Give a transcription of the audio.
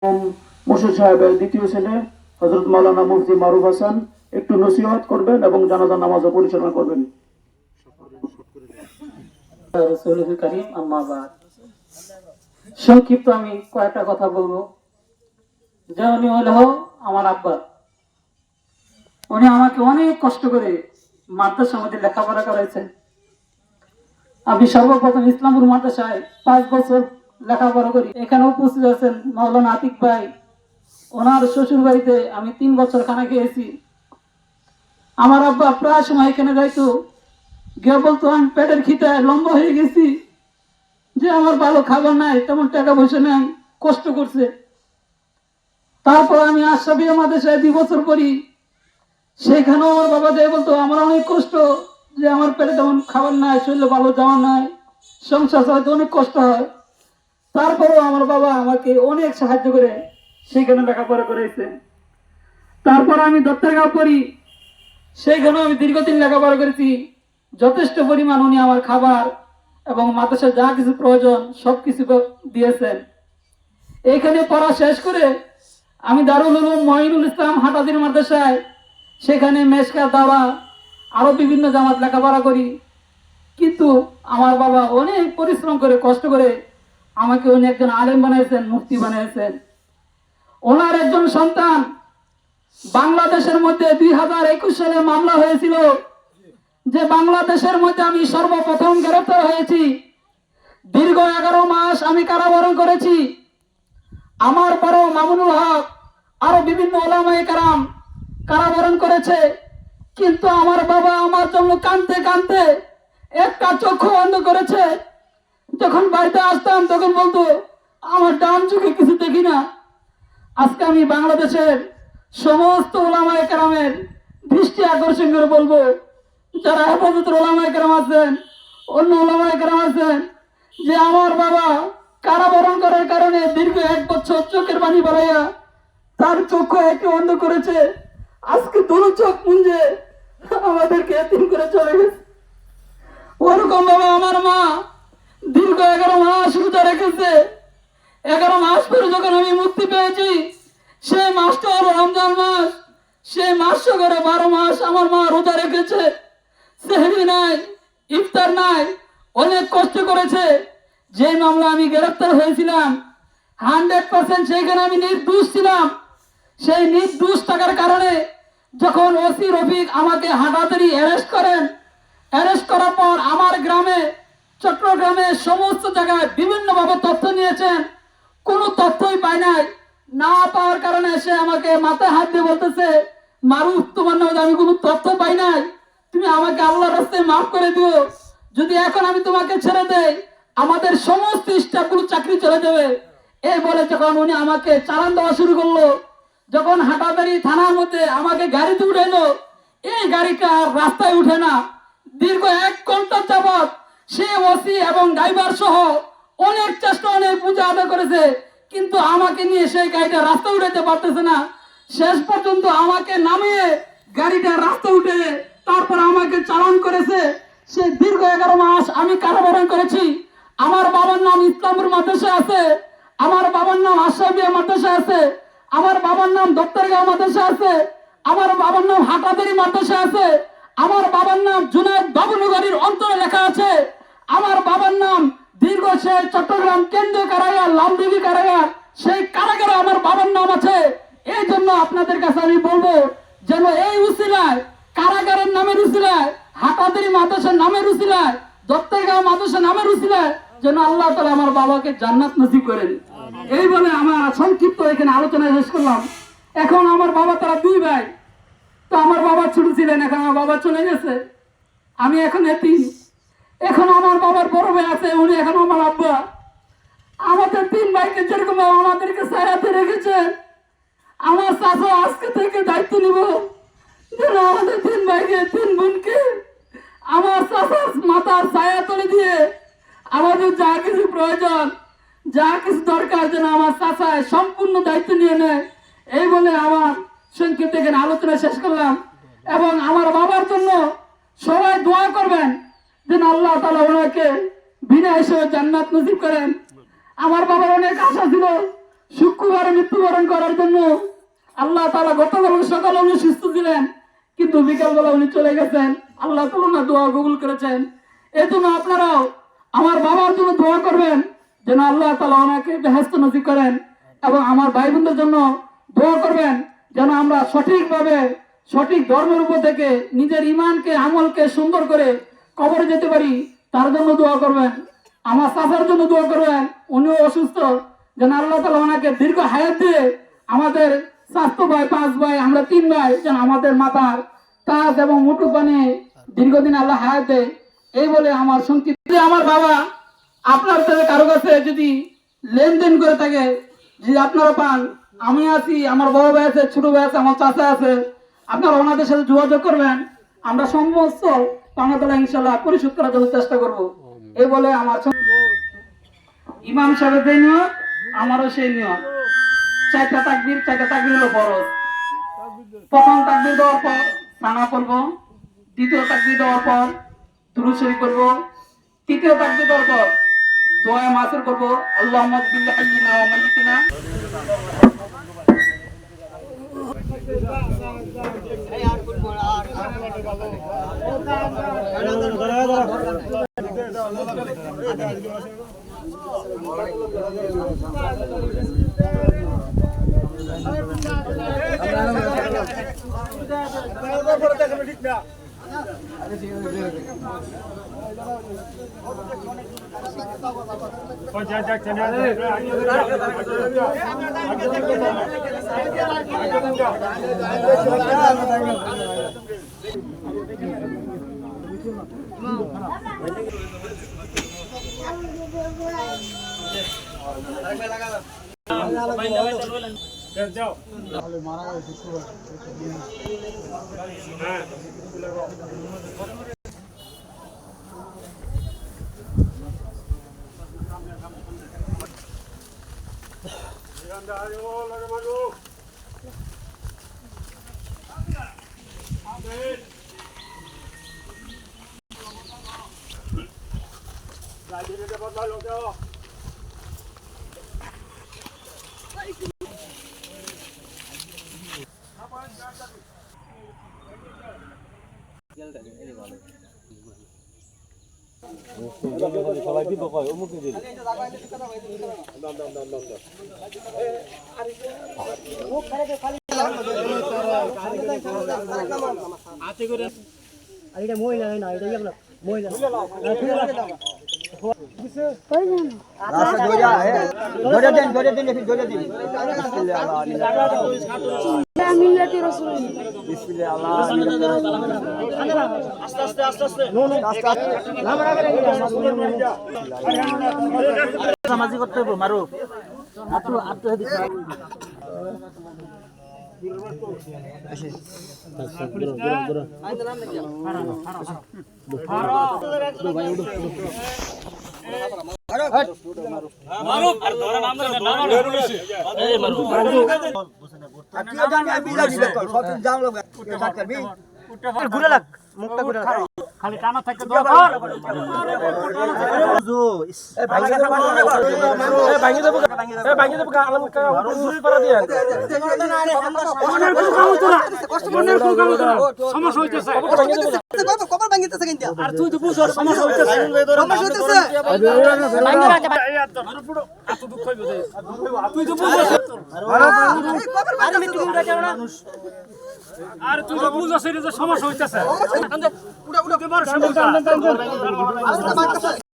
মুর্শিদ সাহেবের দ্বিতীয় ছেলে হযরত মাওলানা মুফতি মারুফ হাসান একটু নসিহত করবেন এবং জানাজা নামাজও পরিচালনা করবেন। রাসূলুল কারীম আম্মা বাদ। সংক্ষিপ্ত আমি কয়েকটা কথা বলবো। যে উনি হলো আমার আব্বা। উনি আমাকে অনেক কষ্ট করে মাদ্রাসার মধ্যে লেখাপড়া করাইছেন। আমি সর্বপ্রথম ইসলামপুর মাদ্রাসায় 5 বছর লেখাপড়া করি। এখানে উপস্থিত আছেন মাওলানা আতিক ভাই। ওনার শ্বশুর বাড়িতে আমি 3 বছর খানা খেয়েছি। আমার আব্বা প্রায় সময় এখানে যাইতো, গিয়ে বলতো আমি পেটের খিদায় লম্বা হয়ে গেছি, যে আমার ভালো খাবার নাই, তেমন টাকা পয়সা নাই, কষ্ট করছে। তারপর আমি আশরাফিয়া মাদ্রাসায় 2 বছর পড়ি। সেখানেও আমার বাবা যাই বলতো আমার অনেক কষ্ট, যে আমার পেটে তেমন খাবার নাই, শরীরে ভালো জামা নাই, সংসার চালাতে অনেক কষ্ট হয়। তারপরেও আমার বাবা আমাকে অনেক সাহায্য করে সেখানে লেখাপড়া করেছে। তারপর আমি দত্তরগাঁও পড়ি, সেইখানেও আমি দীর্ঘদিন লেখাপড়া করেছি। যথেষ্ট পরিমাণ উনি আমার খাবার এবং মাদ্রাসায় যা কিছু প্রয়োজন সবকিছু দিয়েছেন। এইখানে পড়া শেষ করে আমি দারুল উলুম মঈনুল ইসলাম হাটাদির মাদ্রাসায়, সেখানে মেশকা দাওয়া আরো বিভিন্ন জামাত লেখাপড়া করি। কিন্তু আমার বাবা অনেক পরিশ্রম করে কষ্ট করে আমাকে উনি একজন আলেম বানিয়েছেন, মুফতি বানিয়েছেন। ওনার একজন সন্তান বাংলাদেশের মধ্যে 2021 সালে মামলা হয়েছিল, যে বাংলাদেশের মধ্যে আমি সর্বপ্রথম গ্রেফতার হয়েছি। দীর্ঘ 11 মাস আমি কারাবরণ করেছি। আমার পরও মামুনুল হক আরো বিভিন্ন ওলামায়ে কেরাম কারাবরণ করেছে। কিন্তু আমার বাবা আমার জন্য কাঁদতে কাঁদতে একটা চক্ষু বন্ধ করেছে। যখন বাড়িতে আসতাম তখন বলতো আমার ডান চোখে কিছু দেখি না। আজকে আমি বাংলাদেশের সমস্ত ওলামায়ে কেরামের দৃষ্টি আকর্ষণ করে বলবো, যারা হেফাজতের ওলামায়ে কেরাম আছেন, অন্য ওলামায়ে কেরাম আছেন, যে আমার বাবা কারাবরণ করার কারণে দীর্ঘ 1 বছর চোখের পানি বাড়াইয়া তার চক্ষু একে অন্ধ করেছে। আজকে দুটো চোখ মুঞ্জে আমাদেরকে এতিম করে চলে গেছে। ওরকম ভাবে আমার মা দীর্ঘ 11 মাস রোজা রেখেছে। 11 মাস পরে যখন আমি মুক্তি পেয়েছি, সেই মাসটা হলো রমজান মাস। সেই মাস করে 12 মাস আমার মা রোজা রেখেছে। সেহরি নাই, ইফতার নাই, অনেক কষ্ট করেছে। যে মামলা আমি গ্রেফতার হয়েছিলাম 100% সেইখানে আমি নির্দোষ ছিলাম। সেই নির্দোষ থাকার কারণে যখন ওসি রফিক আমাকে হাটাতারি অ্যারেস্ট করেন, অ্যারেস্ট করার পর আমার গ্রামে, চট্টগ্রামে সমস্ত জায়গায় বিভিন্নভাবে তথ্য নিয়েছেন, কোনো তথ্যই পাই নাই। না পাওয়ার কারণে সে আমাকে মাথায় হাত দিয়ে বলতেছে, মারুফ তোমার নামে আমি কোনো তথ্য পাই নাই, তুমি আমাকে আল্লাহর রাস্তায় মাফ করে দিও। যদি এখন আমি তোমাকে ছেড়ে দেই, আমাদের সমস্ত স্টাফগুলো চাকরি চলে যাবে। এই বলে যখন উনি আমাকে চালান দেওয়া শুরু করলো, যখন হাটাদারি থানার মধ্যে আমাকে গাড়িতে উঠাইলো, এই গাড়িটা রাস্তায় উঠে না। দীর্ঘ 1 ঘন্টা যাবৎ সে ওসি এবং ড্রাইভার সহ অনেক চেষ্টা, অনেক পূজা আদায় করেছে, কিন্তু আমাকে নিয়ে সেই গাড়িটা রাস্তা উঠাইতে পারতেছে না। শেষ পর্যন্ত আমাকে নামিয়ে গাড়িটা রাস্তা উঠে তারপর আমাকে চালান করেছে। সে দীর্ঘ 11 মাস আমি কারাবরণ করেছি। আমার বাবার নাম ইসলামপুর মাদ্রাসায় আছে, আমার বাবার নাম আশরাফিয়া মাদ্রাসায় আছে, আমার বাবার নাম দত্তরগাঁও মাদ্রাসা আছে, আমার বাবার নাম হাটাদারি মাদ্রাসা আছে, আমার বাবার নাম জুনায়েদ বাবুনগরীর অন্তরে লেখা আছে, আমার বাবার নাম দীর্ঘ সে চট্টগ্রাম কেন্দ্রীয় কারাগার, লালদিঘি কারাগার, সেই কারাগারে আমার বাবার নাম আছে। এই জন্য আপনাদের কাছে আমি বলবো, যেন এই উসিলায়, কারাগারের নামের উসিলায়, হাটাদারি মাদ্রাসার নামের উসিলায়, দত্তরগাঁও মাদ্রাসা নামের উসিলায় যেন আল্লাহ তাআলা আমার বাবাকে জান্নাত নসিব করেন। এই বলে আমার সংক্ষিপ্ত এখানে আলোচনা শেষ করলাম। এখন আমার বাবা, তারা 2 ভাই। তো আমার বাবা ছোট ছিলেন, এখন আমার বাবা চলে গেছে, আমি এখন এতিম। এখন আমার বাবার বড় ভাই আছে, উনি এখন আমার আব্বা। আমাদের 3 ভাইকে যেরকম আমাদেরকে ছায়াতে রেখেছে, আমার চাচা আজকে থেকে দায়িত্ব নিব যেন আমাদের 3 ভাইকে, 3 বোনকে আমার চাচার মাথার ছায়া তুলে দিয়ে আমাদের যা কিছু প্রয়োজন, যা কিছু দরকার যেন আমার চাচায় সম্পূর্ণ দায়িত্ব নিয়ে নেয়। এই বলে আমার সংক্ষিপ্ত এখানে আলোচনা শেষ করলাম। এবং আমার বাবার জন্য সবাই দোয়া করবেন যেন আল্লাহ তাআলা ওনাকে বিনা হিসেবে জান্নাত নসিব করেন। আমার বাবার অনেক আশা ছিল, শুক্রবারে মৃত্যুবরণ করার জন্য আল্লাহ তাআলা গতকাল সকালে উনি সুস্থ ছিলেন, কিন্তু বিকালবেলা উনি চলে গেছেন। আল্লাহ তাআলা ওনার দোয়া কবুল করেছেন। এই জন্য আপনারাও আমার বাবার জন্য দোয়া করবেন যেন আল্লাহ তাআলা ওনাকে বেহেশত নসিব করেন, এবং আমার ভাই বোনদের জন্য দোয়া করবেন যেন আমরা সঠিকভাবে সঠিক ধর্মের উপর থেকে নিজের ইমানকে আমলকে সুন্দর করে কবরে যেতে পারি, তার জন্য দোয়া করবেন। আমার চাচার জন্য দোয়া করবেন, উনিও অসুস্থ, যেন আল্লাহ তাআলা ওনাকে দীর্ঘ হায়াত দিয়ে আমাদের স্বাস্থ্য ভাই 5 ভাই আমরা 3 ভাই যেন আমাদের মাথার তাজ এবং মুটু বানিয়ে দীর্ঘদিন আল্লাহ হায়াত দেয়। এই বলে আমার সংক্ষিপ্ত। আমার বাবা আপনার সাথে কারো কাছে যদি লেনদেন করে থাকে, যদি আপনারা পান, আমি আছি, আমার বড় ভাই আছে, ছোট ভাই আছে, আমার চাচা আছে, আপনারা ওনাদের সাথে যোগাযোগ করবেন। আমরা সমস্ত পাওনা ইনশাল্লাহ পরিশোধ করার জন্য চেষ্টা করব। এই বলে আমার ইমাম সাহেবের যে নিয়ত, আমারও সেই নিয়ত। 4টা তাকবীর হলো ফরজ। প্রথম তাকবীর দেওয়ার পর সানা পড়ব, দ্বিতীয় তাকবীর দেওয়ার পর দুরূদ শরীফ পড়ব, তৃতীয় তাকবীর দেওয়ার পর দোয়া মাসুর করব, আল্লাহুম্মা বিল হাইয়িনা ওয়া মাইয়িতিনা। এটা মহিলা না, এটা আপনার মহিলা সামাজিক করতে হবে মারো ঘুরে লাগ মুখটা ঘুরে খালি টানা থাকে দোয়া কর এ ভাঙি দেব আলম কা জুরি পারা দিয়ে মনের কোন কাম হতো না সমস্যা হইতেছে কবর ভাঙিতেছে কেন আর তুই তো বুঝছ সমস্যা হইতেছে ভাঙি রাখে এত দুঃখ হইবে তুই তো বুঝছ আর মিটিং করে না আর তুই তো বুঝছ যে সমস্যা হইতেছে